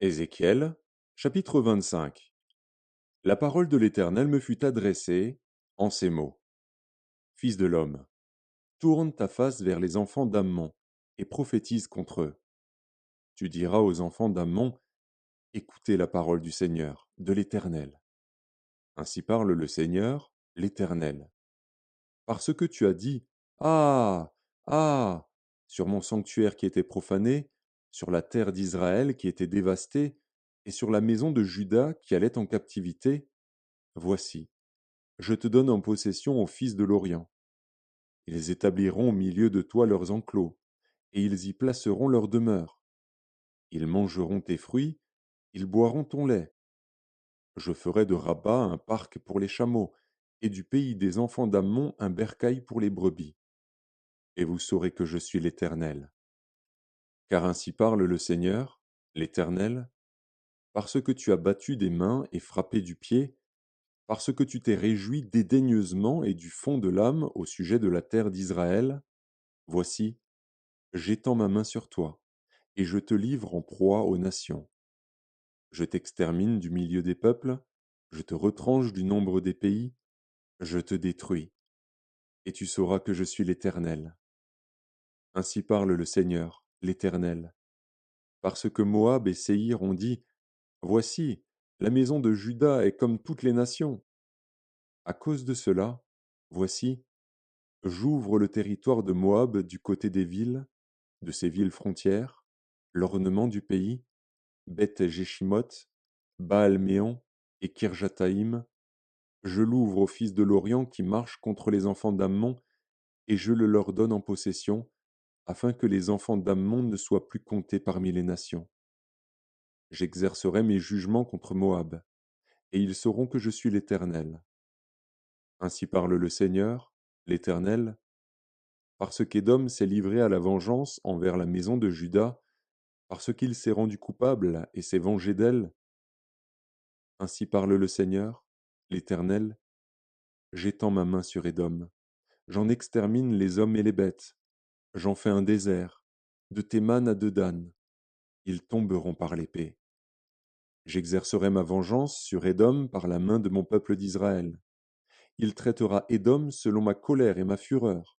Ézéchiel, chapitre 25. La parole de l'Éternel me fut adressée en ces mots. Fils de l'homme, tourne ta face vers les enfants d'Ammon et prophétise contre eux. Tu diras aux enfants d'Ammon, écoutez la parole du Seigneur, de l'Éternel. Ainsi parle le Seigneur, l'Éternel. Parce que tu as dit, ah, ah, sur mon sanctuaire qui était profané, sur la terre d'Israël qui était dévastée, et sur la maison de Juda qui allait en captivité, voici, je te donne en possession aux fils de l'Orient. Ils établiront au milieu de toi leurs enclos, et ils y placeront leur demeure. Ils mangeront tes fruits, ils boiront ton lait. Je ferai de Rabat un parc pour les chameaux, et du pays des enfants d'Ammon un bercail pour les brebis. Et vous saurez que je suis l'Éternel. Car ainsi parle le Seigneur, l'Éternel, parce que tu as battu des mains et frappé du pied, parce que tu t'es réjoui dédaigneusement et du fond de l'âme au sujet de la terre d'Israël, voici, j'étends ma main sur toi, et je te livre en proie aux nations. Je t'extermine du milieu des peuples, je te retranche du nombre des pays, je te détruis, et tu sauras que je suis l'Éternel. Ainsi parle le Seigneur, l'Éternel. Parce que Moab et Séhir ont dit, voici, la maison de Juda est comme toutes les nations. À cause de cela, voici, j'ouvre le territoire de Moab du côté des villes, de ses villes frontières, l'ornement du pays, Beth-Jéchimoth, Baal-Méon et Kirjataïm. Je l'ouvre aux fils de l'Orient qui marchent contre les enfants d'Ammon, et je le leur donne en possession, afin que les enfants d'Ammon ne soient plus comptés parmi les nations. J'exercerai mes jugements contre Moab, et ils sauront que je suis l'Éternel. Ainsi parle le Seigneur, l'Éternel, parce qu'Édom s'est livré à la vengeance envers la maison de Juda, parce qu'il s'est rendu coupable et s'est vengé d'elle. Ainsi parle le Seigneur, l'Éternel, j'étends ma main sur Édom, j'en extermine les hommes et les bêtes, j'en fais un désert, de Théman à Dedan, ils tomberont par l'épée. J'exercerai ma vengeance sur Édom par la main de mon peuple d'Israël. Il traitera Édom selon ma colère et ma fureur,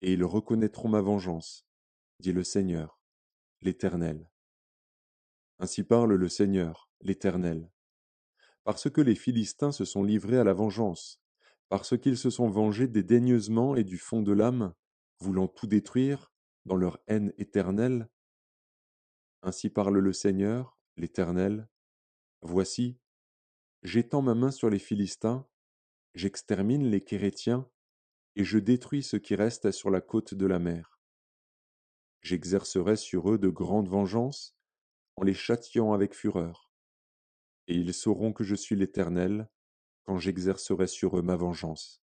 et ils reconnaîtront ma vengeance, dit le Seigneur, l'Éternel. Ainsi parle le Seigneur, l'Éternel. Parce que les Philistins se sont livrés à la vengeance, parce qu'ils se sont vengés dédaigneusement et du fond de l'âme, voulant tout détruire, dans leur haine éternelle. Ainsi parle le Seigneur, l'Éternel. Voici, j'étends ma main sur les Philistins, j'extermine les Kérétiens, et je détruis ce qui reste sur la côte de la mer. J'exercerai sur eux de grandes vengeances, en les châtiant avec fureur. Et ils sauront que je suis l'Éternel, quand j'exercerai sur eux ma vengeance.